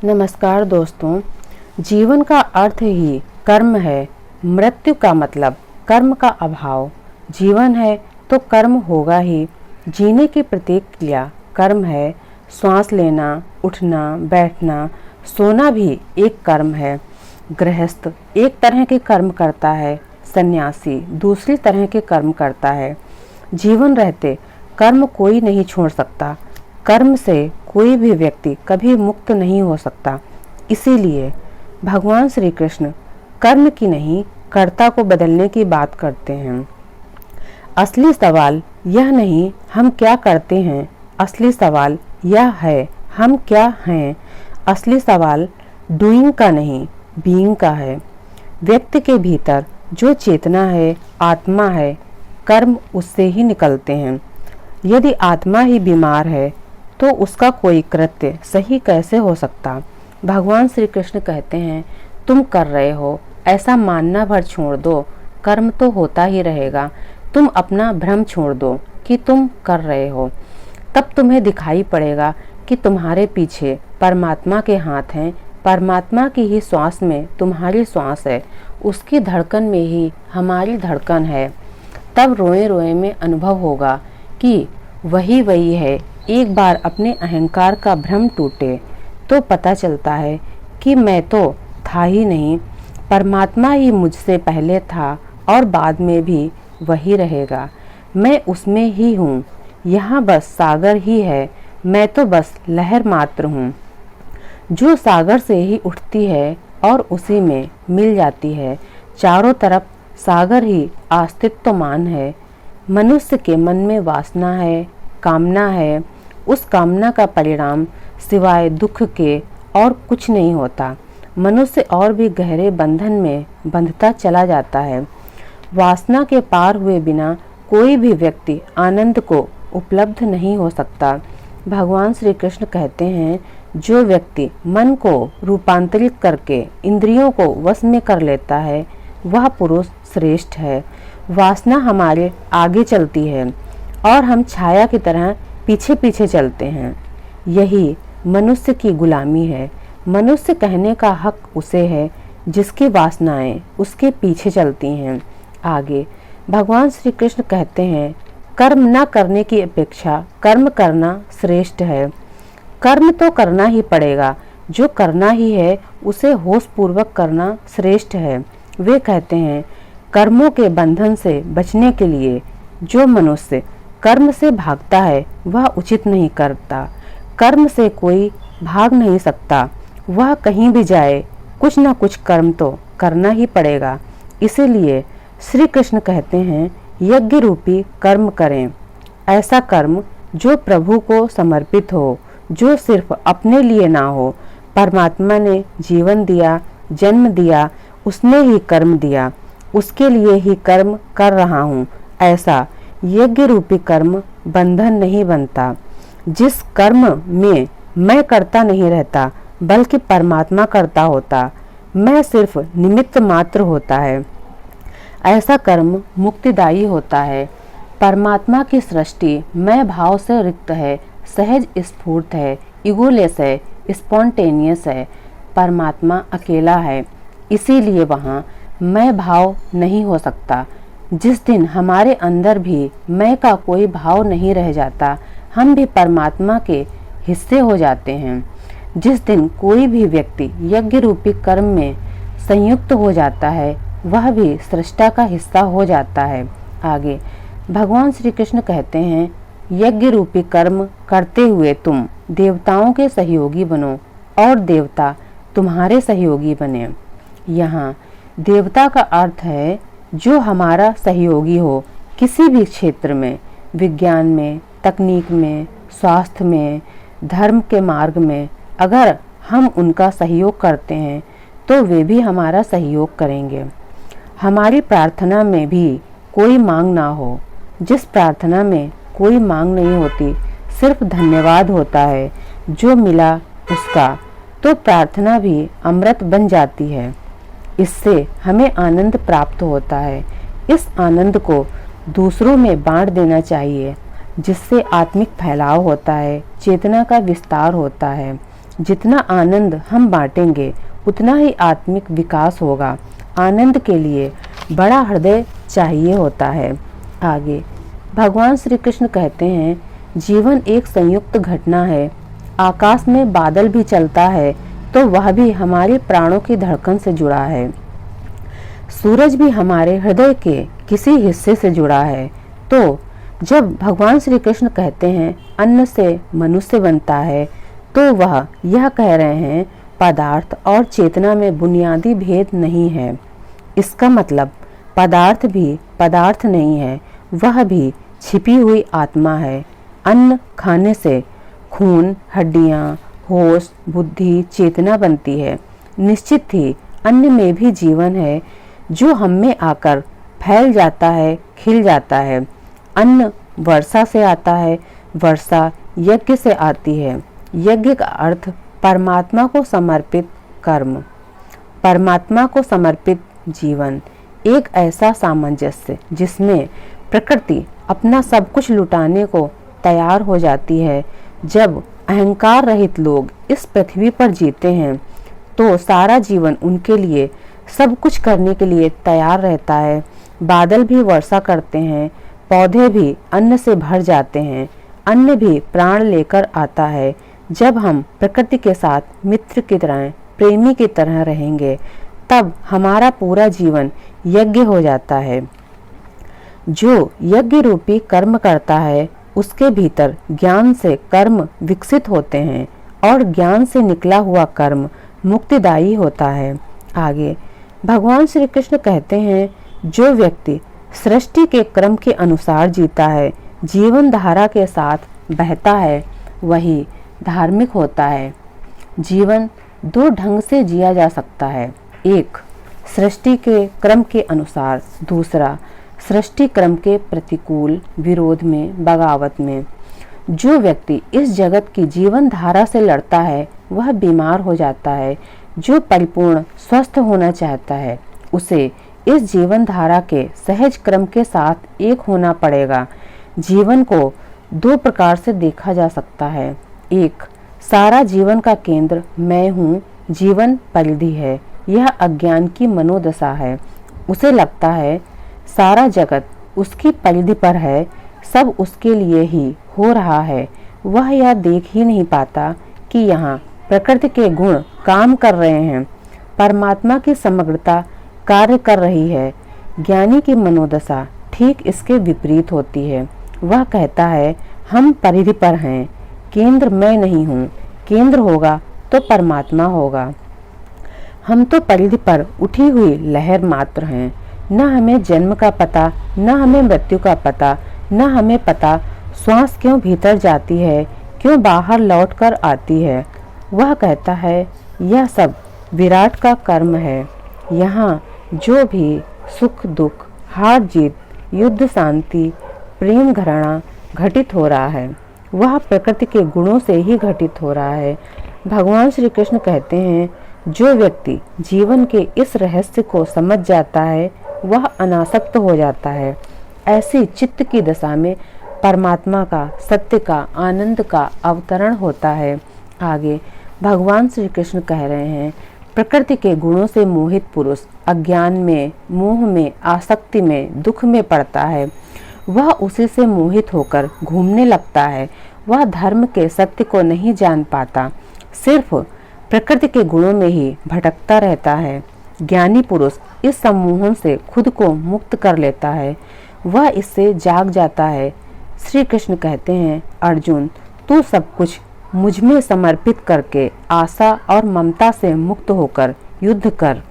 नमस्कार दोस्तों। जीवन का अर्थ ही कर्म है। मृत्यु का मतलब कर्म का अभाव। जीवन है तो कर्म होगा ही। जीने की प्रत्येक क्रिया कर्म है। श्वास लेना, उठना, बैठना, सोना भी एक कर्म है। गृहस्थ एक तरह के कर्म करता है, सन्यासी दूसरी तरह के कर्म करता है। जीवन रहते कर्म कोई नहीं छोड़ सकता। कर्म से कोई भी व्यक्ति कभी मुक्त नहीं हो सकता। इसीलिए भगवान श्री कृष्ण कर्म की नहीं, कर्ता को बदलने की बात करते हैं। असली सवाल यह नहीं हम क्या करते हैं, असली सवाल यह है हम क्या हैं। असली सवाल डूइंग का नहीं, बीइंग का है। व्यक्ति के भीतर जो चेतना है, आत्मा है, कर्म उससे ही निकलते हैं। यदि आत्मा ही बीमार है तो उसका कोई कृत्य सही कैसे हो सकता। भगवान श्री कृष्ण कहते हैं तुम कर रहे हो ऐसा मानना भर छोड़ दो, कर्म तो होता ही रहेगा। तुम अपना भ्रम छोड़ दो कि तुम कर रहे हो, तब तुम्हें दिखाई पड़ेगा कि तुम्हारे पीछे परमात्मा के हाथ हैं। परमात्मा की ही श्वास में तुम्हारी श्वास है, उसकी धड़कन में ही हमारी धड़कन है। तब रोए रोए में अनुभव होगा कि वही वही है। एक बार अपने अहंकार का भ्रम टूटे तो पता चलता है कि मैं तो था ही नहीं, परमात्मा ही मुझसे पहले था और बाद में भी वही रहेगा। मैं उसमें ही हूँ, यहाँ बस सागर ही है, मैं तो बस लहर मात्र हूँ जो सागर से ही उठती है और उसी में मिल जाती है। चारों तरफ सागर ही अस्तित्वमान है। मनुष्य के मन में वासना है, कामना है। उस कामना का परिणाम सिवाय दुख के और कुछ नहीं होता। मनुष्य और भी गहरे बंधन में बंधता चला जाता है। वासना के पार हुए बिना कोई भी व्यक्ति आनंद को उपलब्ध नहीं हो सकता। भगवान श्री कृष्ण कहते हैं जो व्यक्ति मन को रूपांतरित करके इंद्रियों को वश में कर लेता है वह पुरुष श्रेष्ठ है। वासना हमारे आगे चलती है और हम छाया की तरह पीछे पीछे चलते हैं। यही मनुष्य की गुलामी है। मनुष्य कहने का हक उसे है जिसकी वासनाएं उसके पीछे चलती हैं। आगे भगवान श्री कृष्ण कहते हैं कर्म न करने की अपेक्षा कर्म करना श्रेष्ठ है। कर्म तो करना ही पड़ेगा, जो करना ही है उसे होश पूर्वक करना श्रेष्ठ है। वे कहते हैं कर्मों के बंधन से बचने के लिए जो मनुष्य कर्म से भागता है वह उचित नहीं करता। कर्म से कोई भाग नहीं सकता, वह कहीं भी जाए कुछ न कुछ कर्म तो करना ही पड़ेगा। इसीलिए श्री कृष्ण कहते हैं यज्ञ रूपी कर्म करें। ऐसा कर्म जो प्रभु को समर्पित हो, जो सिर्फ अपने लिए ना हो। परमात्मा ने जीवन दिया, जन्म दिया, उसने ही कर्म दिया, उसके लिए ही कर्म कर रहा हूँ। ऐसा यज्ञ रूपी कर्म बंधन नहीं बनता। जिस कर्म में मैं करता नहीं रहता बल्कि परमात्मा करता होता, मैं सिर्फ निमित्त मात्र होता है, ऐसा कर्म मुक्तिदायी होता है। परमात्मा की सृष्टि मैं भाव से रिक्त है, सहज स्फूर्त है, ईगोलेस है, स्पॉन्टेनियस है। परमात्मा अकेला है, इसीलिए वहाँ मैं भाव नहीं हो सकता। जिस दिन हमारे अंदर भी मैं का कोई भाव नहीं रह जाता, हम भी परमात्मा के हिस्से हो जाते हैं। जिस दिन कोई भी व्यक्ति यज्ञ रूपी कर्म में संयुक्त हो जाता है वह भी सृष्टा का हिस्सा हो जाता है। आगे भगवान श्री कृष्ण कहते हैं यज्ञ रूपी कर्म करते हुए तुम देवताओं के सहयोगी बनो और देवता तुम्हारे सहयोगी बने। यहाँ देवता का अर्थ है जो हमारा सहयोगी हो किसी भी क्षेत्र में, विज्ञान में, तकनीक में, स्वास्थ्य में, धर्म के मार्ग में। अगर हम उनका सहयोग करते हैं तो वे भी हमारा सहयोग करेंगे। हमारी प्रार्थना में भी कोई मांग ना हो। जिस प्रार्थना में कोई मांग नहीं होती, सिर्फ धन्यवाद होता है जो मिला उसका, तो प्रार्थना भी अमृत बन जाती है। इससे हमें आनंद प्राप्त होता है। इस आनंद को दूसरों में बांट देना चाहिए, जिससे आत्मिक फैलाव होता है, चेतना का विस्तार होता है। जितना आनंद हम बांटेंगे उतना ही आत्मिक विकास होगा। आनंद के लिए बड़ा हृदय चाहिए होता है। आगे भगवान श्री कृष्ण कहते हैं, जीवन एक संयुक्त घटना है। आकाश में बादल भी चलता है तो वह भी हमारे प्राणों की धड़कन से जुड़ा है। सूरज भी हमारे हृदय के किसी हिस्से से जुड़ा है। तो जब भगवान श्री कृष्ण कहते हैं अन्न से मनुष्य बनता है, तो वह यह कह रहे हैं पदार्थ और चेतना में बुनियादी भेद नहीं है। इसका मतलब पदार्थ भी पदार्थ नहीं है, वह भी छिपी हुई आत्मा है। अन्न खाने से खून, हड्डियाँ, होश, बुद्धि, चेतना बनती है। निश्चित ही अन्न में भी जीवन है जो हम में आकर फैल जाता है, खिल जाता है। अन्न वर्षा से आता है, वर्षा यज्ञ से आती है। यज्ञ का अर्थ परमात्मा को समर्पित कर्म, परमात्मा को समर्पित जीवन, एक ऐसा सामंजस्य जिसमें प्रकृति अपना सब कुछ लुटाने को तैयार हो जाती है। जब अहंकार रहित लोग इस पृथ्वी पर जीते हैं तो सारा जीवन उनके लिए सब कुछ करने के लिए तैयार रहता है। बादल भी वर्षा करते हैं, पौधे भी अन्न से भर जाते हैं, अन्न भी प्राण लेकर आता है। जब हम प्रकृति के साथ मित्र की तरह, प्रेमी की तरह रहेंगे, तब हमारा पूरा जीवन यज्ञ हो जाता है। जो यज्ञ रूपी कर्म करता है उसके भीतर ज्ञान से कर्म विकसित होते हैं और ज्ञान से निकला हुआ कर्म मुक्तिदायी होता है। आगे भगवान श्री कृष्ण कहते हैं, जो व्यक्ति सृष्टि के क्रम के अनुसार जीता है, जीवन धारा के साथ बहता है, वही धार्मिक होता है। जीवन दो ढंग से जिया जा सकता है, एक सृष्टि के क्रम के अनुसार, दूसरा सृष्टि क्रम के प्रतिकूल, विरोध में, बगावत में। जो व्यक्ति इस जगत की जीवन धारा से लड़ता है वह बीमार हो जाता है। जो परिपूर्ण स्वस्थ होना चाहता है उसे इस जीवन धारा के सहज क्रम के साथ एक होना पड़ेगा। जीवन को दो प्रकार से देखा जा सकता है। एक, सारा जीवन का केंद्र मैं हूँ, जीवन परिधि है, यह अज्ञान की मनोदशा है। उसे लगता है सारा जगत उसकी परिधि पर है, सब उसके लिए ही हो रहा है। वह यह देख ही नहीं पाता कि यहाँ प्रकृति के गुण काम कर रहे हैं, परमात्मा की समग्रता कार्य कर रही है। ज्ञानी की मनोदशा ठीक इसके विपरीत होती है। वह कहता है हम परिधि पर हैं, केंद्र मैं नहीं हूँ, केंद्र होगा तो परमात्मा होगा। हम तो परिधि पर उठी हुई लहर मात्र हैं। न हमें जन्म का पता, न हमें मृत्यु का पता, न हमें पता श्वास क्यों भीतर जाती है, क्यों बाहर लौट कर आती है। वह कहता है यह सब विराट का कर्म है। यहाँ जो भी सुख दुख, हार जीत, युद्ध शांति, प्रेम घृणा घटित हो रहा है वह प्रकृति के गुणों से ही घटित हो रहा है। भगवान श्री कृष्ण कहते हैं जो व्यक्ति जीवन के इस रहस्य को समझ जाता है वह अनासक्त हो जाता है। ऐसी चित्त की दशा में परमात्मा का, सत्य का, आनंद का अवतरण होता है। आगे भगवान श्री कृष्ण कह रहे हैं प्रकृति के गुणों से मोहित पुरुष अज्ञान में, मोह में, आसक्ति में, दुख में पड़ता है। वह उसी से मोहित होकर घूमने लगता है। वह धर्म के सत्य को नहीं जान पाता, सिर्फ प्रकृति के गुणों में ही भटकता रहता है। ज्ञानी पुरुष इस सम्मोहन से खुद को मुक्त कर लेता है, वह इससे जाग जाता है। श्री कृष्ण कहते हैं अर्जुन, तू सब कुछ मुझ में समर्पित करके आशा और ममता से मुक्त होकर युद्ध कर।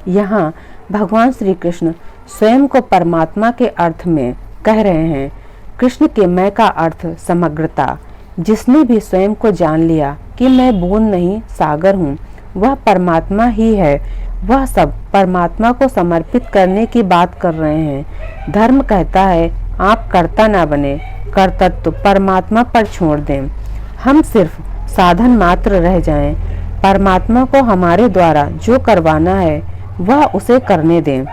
यहाँ भगवान श्री कृष्ण स्वयं को परमात्मा के अर्थ में कह रहे हैं। कृष्ण के मैं का अर्थ समग्रता। जिसने भी स्वयं को जान लिया कि मैं बूंद नहीं सागर हूँ, वह परमात्मा ही है। वह सब परमात्मा को समर्पित करने की बात कर रहे हैं। धर्म कहता है आप कर्ता ना बने, कर्तृत्व परमात्मा पर छोड़ दें, हम सिर्फ साधन मात्र रह जाएं। परमात्मा को हमारे द्वारा जो करवाना है वह उसे करने दें।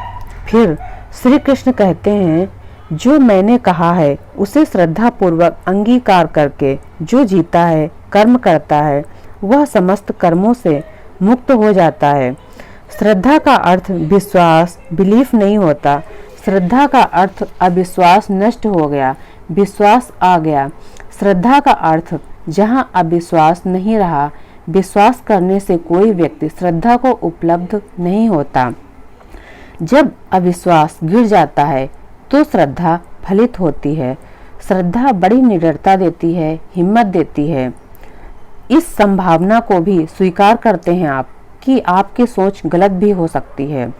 फिर श्री कृष्ण कहते हैं जो मैंने कहा है उसे श्रद्धा पूर्वक अंगीकार करके जो जीता है, कर्म करता है, वह समस्त कर्मों से मुक्त हो जाता है। श्रद्धा का अर्थ विश्वास, बिलीफ नहीं होता। श्रद्धा का अर्थ अविश्वास नष्ट हो गया, विश्वास आ गया। श्रद्धा का अर्थ जहाँ अविश्वास नहीं रहा, विश्वास करने से कोई व्यक्ति श्रद्धा को उपलब्ध नहीं होता। जब अविश्वास गिर जाता है तो श्रद्धा फलित होती है। श्रद्धा बड़ी निडरता देती है, हिम्मत देती है। इस संभावना को भी स्वीकार करते हैं आप कि आपकी सोच गलत भी हो सकती है।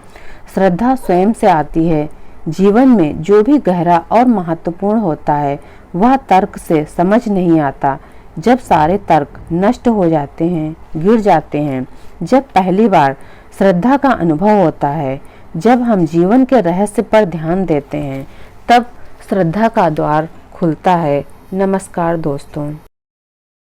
श्रद्धा स्वयं से आती है। जीवन में जो भी गहरा और महत्वपूर्ण होता है वह तर्क से समझ नहीं आता। जब सारे तर्क नष्ट हो जाते हैं, गिर जाते हैं, जब पहली बार श्रद्धा का अनुभव होता है, जब हम जीवन के रहस्य पर ध्यान देते हैं, तब श्रद्धा का द्वार खुलता है। नमस्कार दोस्तों।